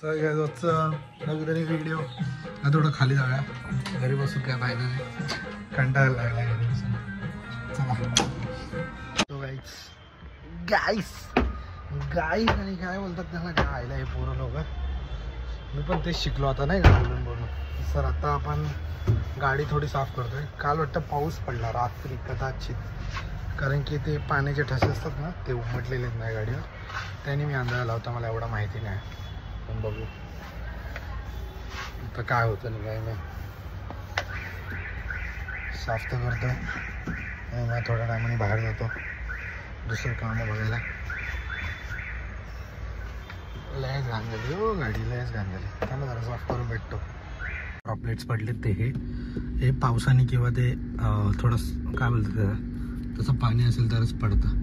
नवीन video थोडं खाली जाऊया. घरी बसून काय फायदा नाही, कंटाळा लागला घरी बसून. चला गाईस आणि काय बोलतात त्याला, गायला हे पोरं लोक. मी पण तेच शिकलो आता नाही का बोलून. सर आता आपण गाडी थोडी साफ करतोय. काल वाटतं पाऊस पडला रात्री कदाचित, कारण की ते पाण्याचे ठसे असतात ना ते उमटलेलेच नाही गाडीवर. त्याने मी अंदाजा लावता, मला एवढा माहिती नाही. पण बघू आता काय होतं नाही काय नाही. साफ तर करतो आणि मग थोड्या टायमाने बाहेर जातो दुसरं कामं बघायला. लयच घाण झाली हो गाडी, लयच घाण झाली. त्याला जरा साफ करून भेटतो. ड्रॉपलेट्स पडलेत ते हे पावसाने किंवा ते थोडं काय बोलतं त्याला, तसं पाणी असेल तरच पडतं.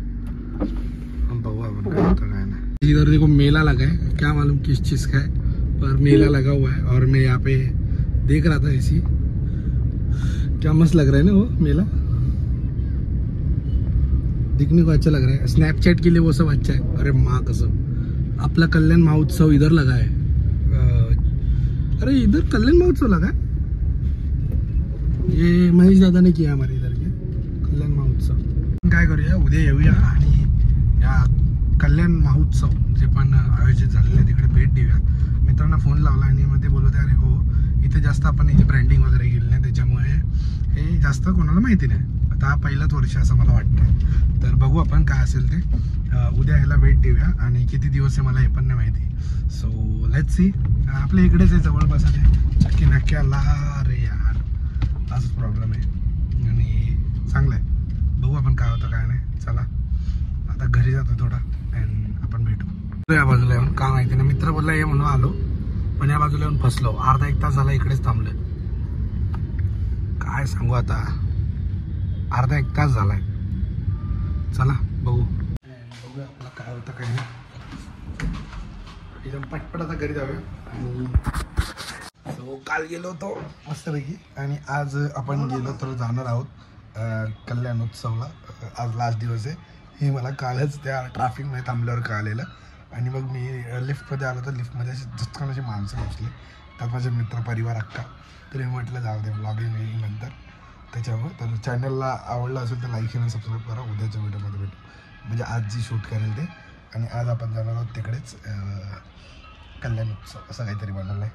बघू आपण काय होतं काय नाही. इधर देखो मेला लगा है, क्या मालूम किस चीज़ का है, पर मेला लगा हुआ है. और मैं यहाँ पे देख रहा था ऐसी, क्या मस्त लग रहा है ना वो मेला, दिखने को अच्छा लग रहा है. स्नैपचैट के लिए वो सब अच्छा है. अरे माँ कसम, अपना कल्याण महोत्सव इधर लगा है. अरे इधर कल्याण महोत्सव लगा है, ये महेश दादा ने किया हमारे इधर के कल्याण महोत्सव. काय करूया, उद्या येऊया आणि या कल्याण महोत्सव जे पण आयोजित झालेले तिकडे भेट देऊया. मित्रांना फोन लावला आणि मग ते बोलत अरे हो इथे जास्त आपण इथे ब्रँडिंग वगैरे केली नाही, त्याच्यामुळे हे जास्त कोणाला माहिती नाही. आता हा पहिलाच वर्ष असं मला वाटतं. तर बघू आपण काय असेल ते. उद्या ह्याला भेट देऊया आणि किती दिवस आहे मला हे पण नाही माहिती. So let's see. आपल्या इकडेच आहे जवळपास आहे, चक्की नाक्याला. अरे यार असाच प्रॉब्लेम आहे आणि चांगलं आहे. बघू आपण काय होतं काय नाही. चला आता घरी जातो थोडा आणि आपण भेटू. या बाजूला येऊन काय माहिती ना, मित्र बोलला ये म्हणून आलो, पण या बाजूला येऊन फसलो. अर्धा एक तास झाला इकडेच थांबलोय. काय सांगू आता, अर्धा एक तास झालाय. चला बघू आपला काय होतं काही नाही. एकदम पटपट आता घरी जाऊया. आणि सो काल गेलो होतो मस्तपैकी आणि आज आपण गेलो तर जाणार आहोत कल्याण उत्सवला. आज लास्ट दिवस आहे. हे मला कालच त्या ट्रॅफिकमध्ये थांबल्यावर कळालेलं. आणि मग मी लिफ्टमध्ये आलो तर लिफ्टमध्ये अशी झटकन अशी माणसं बसली, त्यात माझे मित्र परिवार अक्का. तर मी म्हटलं जाऊ दे ब्लॉगिंग येईल नंतर त्याच्यावर. तर चॅनलला आवडलं असेल तर लाईक आणि सबस्क्राईब करा. उद्याच्या व्हिडिओमध्ये भेटू, म्हणजे आज जी शूट करेल ते. आणि आज आपण जाणार आहोत तिकडेच कल्याण उत्सव असं काहीतरी बनवलं आहे.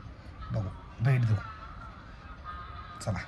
बघू भेट देऊ. चला.